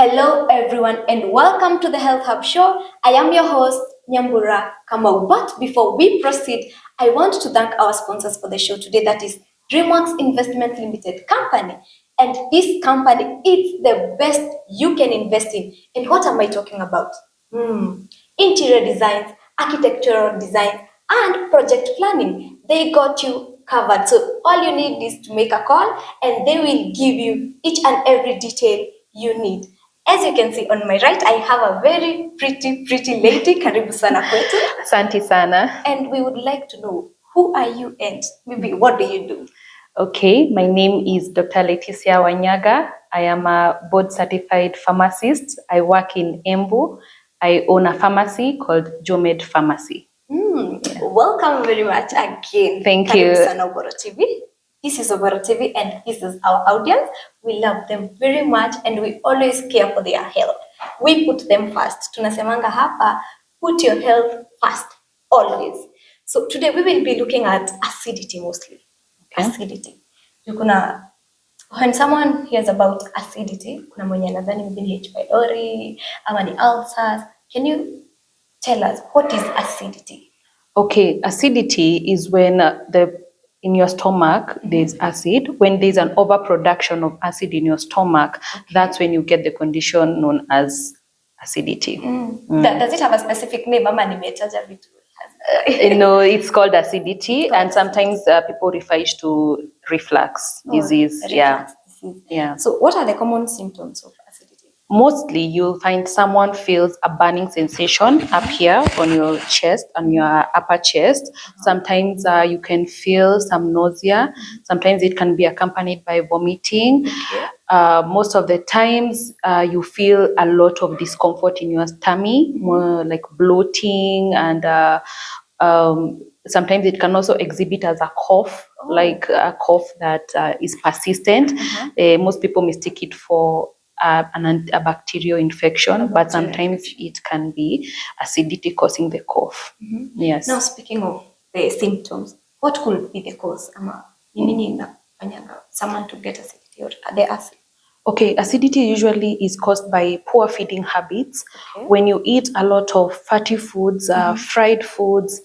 Hello everyone and welcome to the Health Hub Show. I am your host Nyambura Kamau. But before we proceed, I want to thank our sponsors for the show today, that is DreamWorks Investment Limited Company. And this company is the best you can invest in. And what am I talking about? Interior designs, architectural designs, and project planning. They got you covered. So all you need is to make a call and they will give you each and every detail you need. As you can see on my right, I have a very pretty lady. Karibu sana kwetu. Asante sana. And we would like to know, who are you and maybe what do you do? Okay, my name is Dr. Leticia Wanyaga. I am a board certified pharmacist. I work in Embu. I own a pharmacy called Jomed Pharmacy. Welcome very much again. Thank Karibu you. sana Oboro TV. This is Oboro TV and this is our audience. We love them very much and we always care for their health. We put them first. Tunasemanga hapa, put your health first, always. So today we will be looking at acidity mostly. Okay. Acidity. When someone hears about acidity, kuna mwenye nadhani maybe ni H. pylori, ama ni ulcers. Can you tell us what is acidity? Okay, acidity is when in your stomach there's acid. When there's an overproduction of acid in your stomach, that's when you get the condition known as acidity. Does it have a specific name? Ama nimetaja vitu. No, it's called acidity, and sometimes people refer it to reflux disease. Reflux disease. Yeah. So what are the common symptoms of acidity? Mostly you'll find someone feels a burning sensation up here on your chest, on your upper chest. Sometimes you can feel some nausea. Sometimes it can be accompanied by vomiting. Most of the times you feel a lot of discomfort in your tummy, more like bloating, and sometimes it can also exhibit as a cough, like a cough that is persistent. Most people mistake it for a bacterial infection, but sometimes it can be acidity causing the cough. Yes. Now, speaking of the symptoms, what could be the cause? Someone to get acidity or the acid? Okay, acidity usually is caused by poor feeding habits. When you eat a lot of fatty foods, fried foods,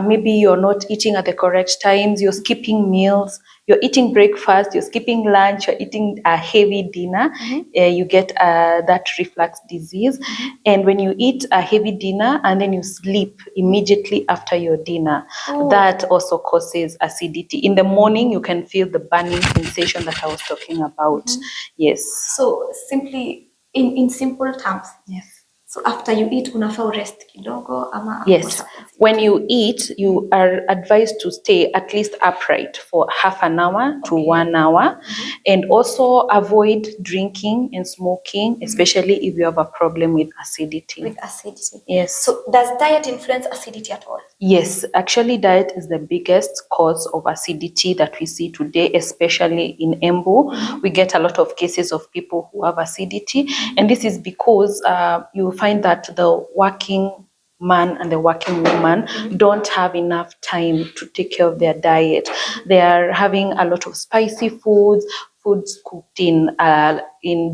maybe you're not eating at the correct times, you're skipping meals, you're eating breakfast, you're skipping lunch, you're eating a heavy dinner, you get that reflux disease. And when you eat a heavy dinner and then you sleep immediately after your dinner, that also causes acidity. In the morning, you can feel the burning sensation that I was talking about. Yes. So simply, in simple terms. Yes. So after you eat, unafaa rest kidogo ama? Yes. When you eat, you are advised to stay at least upright for half an hour to 1 hour, and also avoid drinking and smoking, especially if you have a problem with acidity. With acidity. Yes. So does diet influence acidity at all? Yes, actually diet is the biggest cause of acidity that we see today, especially in Embu. We get a lot of cases of people who have acidity, and this is because you find that the working man and the working woman don't have enough time to take care of their diet. They are having a lot of spicy foods cooked in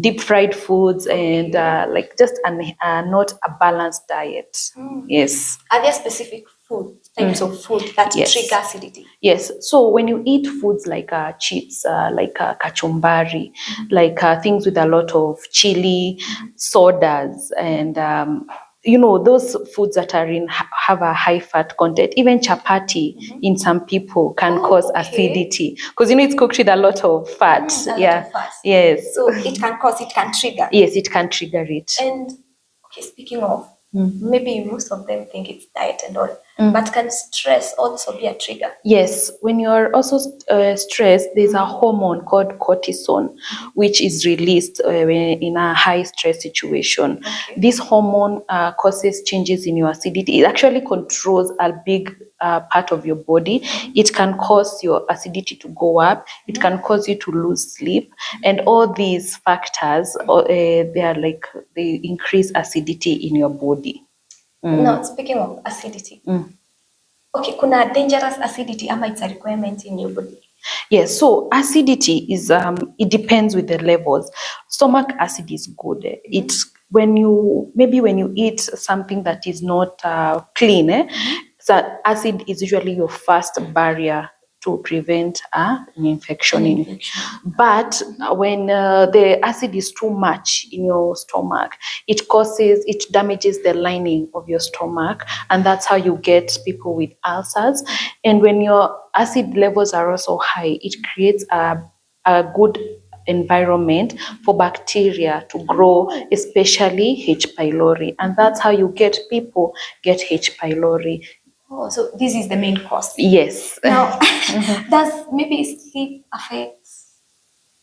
deep fried foods, and like just not a balanced diet. Yes. Are there specific types of food that trigger acidity? Yes. So when you eat foods like chips, like kachumbari, like things with a lot of chili, sodas, and those foods that are have a high fat content, even chapati in some people can cause acidity, because it's cooked with a lot of fat. Lot of fat. Yes. So it can trigger. Yes, it can trigger it. And speaking of, maybe most of them think it's diet and all, but can stress also be a trigger? Yes, when you're also stressed, there's a hormone called cortisol, which is released in a high stress situation. This hormone causes changes in your acidity. It actually controls a big part of your body. It can cause your acidity to go up. It can cause you to lose sleep, and all these factors, they increase acidity in your body. Now, speaking of acidity, okay, kuna dangerous acidity ama it's a requirement in your body? Yes, so acidity is it depends with the levels. Stomach acid is good. It's when you eat something that is not clean, so acid is usually your first barrier to prevent an infection. But when the acid is too much in your stomach, it damages the lining of your stomach, and that's how you get people with ulcers. And when your acid levels are also high, it creates a good environment for bacteria to grow, especially H. pylori, and that's how you get people get H. pylori. Oh, so this is the main cause. Yes. Now, does maybe sleep affect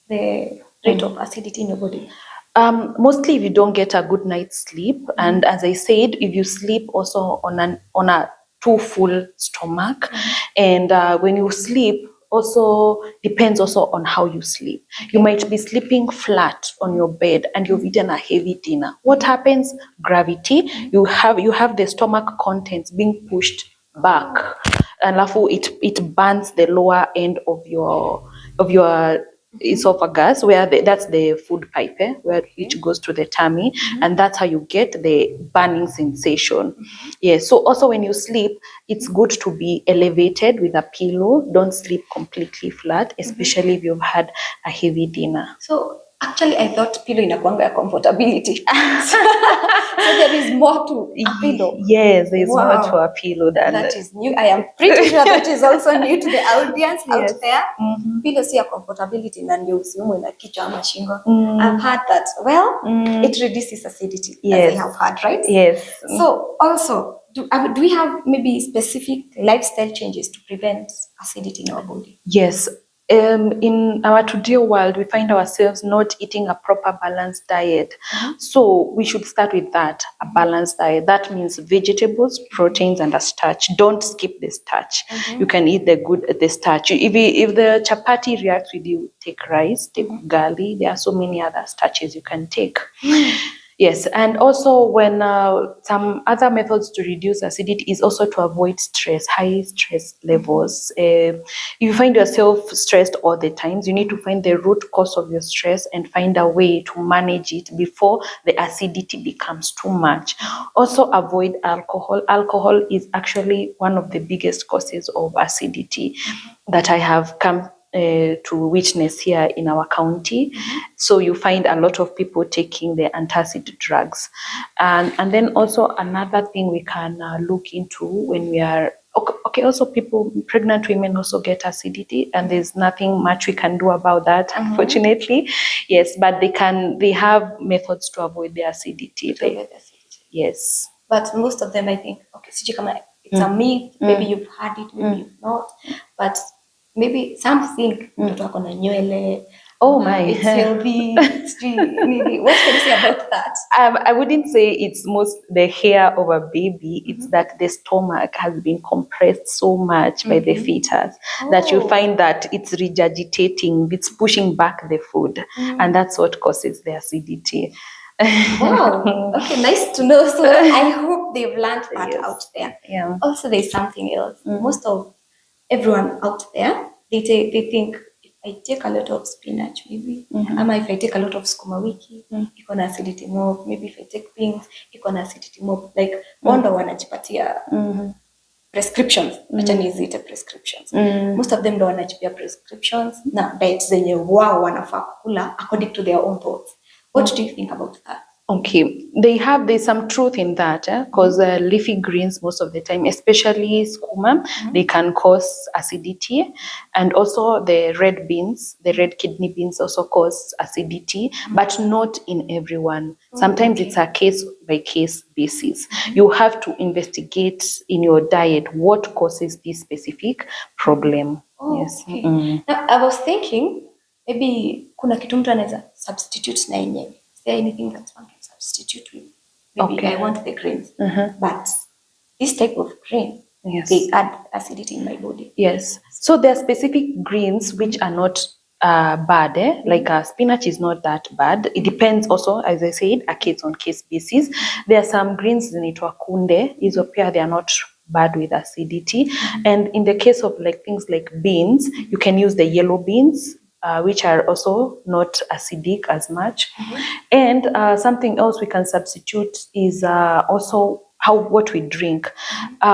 the rate of acidity in your body? Mostly if you don't get a good night's sleep, and as I said, if you sleep also on a too full stomach, and when you sleep also depends also on how you sleep. You might be sleeping flat on your bed and you've eaten a heavy dinner. What happens? Gravity. You have the stomach contents being pushed back, and it burns the lower end of your esophagus, where that's the food pipe, where which goes to the tummy, and that's how you get the burning sensation. Yes. So also when you sleep, it's good to be elevated with a pillow. Don't sleep completely flat, especially if you've had a heavy dinner. So actually, I thought pillow inakuanga ya comfortability. So there is more to a pillow. Yes, there's more to a pillow than that. Is new. I am pretty sure that is also new to the audience out there. Pillow si ya comfortability na ndio usiumwe na kichwa ama shingo. I've heard that. Well, it reduces acidity, as I have heard, right? Yes. So also, do we have maybe specific lifestyle changes to prevent acidity in our body? Yes. In our today world, we find ourselves not eating a proper balanced diet. So we should start with that, a balanced diet. That means vegetables, proteins, and a starch. Don't skip the starch. You can eat the starch. If the chapati reacts with you, take rice, take ugali. There are so many other starches you can take. Yes, and also when some other methods to reduce acidity is also to avoid stress, high stress levels. If you find yourself stressed all the time, you need to find the root cause of your stress and find a way to manage it before the acidity becomes too much. Also avoid alcohol. Alcohol is actually one of the biggest causes of acidity that I have come to witness here in our county. So you find a lot of people taking the antacid drugs. And then also another thing we can look into when we are, okay, also pregnant women also get acidity, and there's nothing much we can do about that, unfortunately. Yes, but they have methods to avoid the acidity. Yes. But most of them, I think, okay, it's a myth, maybe you've had it, maybe you've not, but maybe some think mtoto ako na nywele. Oh my, it's healthy. Maybe what can you say about that? I wouldn't say it's most the hair of a baby. It's that the stomach has been compressed so much by the fetus that you find that it's regurgitating, it's pushing back the food, and that's what causes the acidity. Wow. Okay, nice to know. So I hope they've learned that out there. Yeah. Also, there's something else. Most of everyone out there, they think if I take a lot of spinach, maybe, or if I take a lot of sukuma wiki, iko na acidity more. Maybe if I take beans, iko na acidity more. Like wonder wanajipatia prescriptions. Acha niziite prescriptions. Most of them don't wanajipia prescriptions na diet zenye wao wanafaa kula according to their own thoughts. What do you think about that? Okay, there's some truth in that, because leafy greens most of the time, especially skuma, they can cause acidity, and also the red beans, the red kidney beans also cause acidity, but not in everyone. Sometimes it's a case by case basis. You have to investigate in your diet what causes this specific problem. Yes. Okay. Now, I was thinking maybe kuna kitu mtu anaweza substitute na yenyewe. Is there anything that one can substitute with? Maybe I want the grains, but this type of grain, they add acidity in my body. Yes. So there are specific greens which are not bad. Like spinach is not that bad. It depends also, as I said, a case on case basis. There are some greens zinaitwa kunde. Hizo pia they are not bad with acidity. And in the case of like things like beans, you can use the yellow beans, which are also not acidic as much. And something else we can substitute is also what we drink.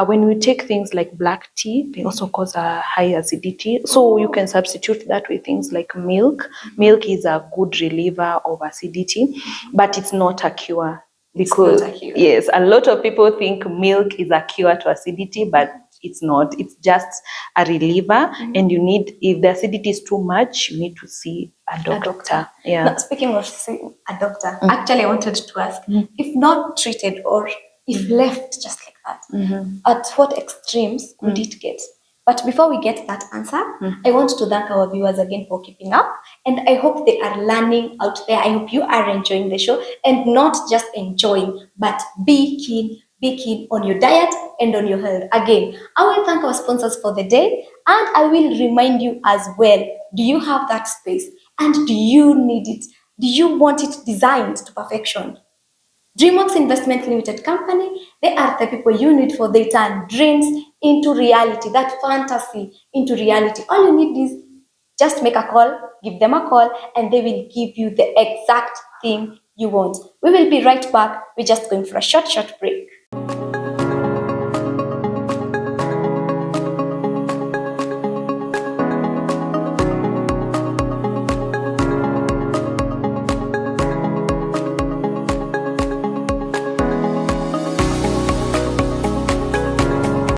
When we take things like black tea, they also cause a high acidity. So you can substitute that with things like milk. Milk is a good reliever of acidity, but it's not a cure. Because yes, a lot of people think milk is a cure to acidity, but it's not. It's just a reliever, and you need, if the acidity is too much, you need to see a doctor. Yeah. Now, speaking of seeing a doctor, actually, I wanted to ask, if not treated or if left just like that, at what extremes could it get? But before we get that answer, I want to thank our viewers again for keeping up. And I hope they are learning out there. I hope you are enjoying the show, and not just enjoying, but be keen on your diet and on your health. Again, I will thank our sponsors for the day, and I will remind you as well, do you have that space? And do you need it? Do you want it designed to perfection? DreamWorks Investment Limited Company, they are the people you need, for they turn dreams into reality, that fantasy into reality. All you need is just make a call, give them a call, and they will give you the exact thing you want. We will be right back. We're just going for a short break.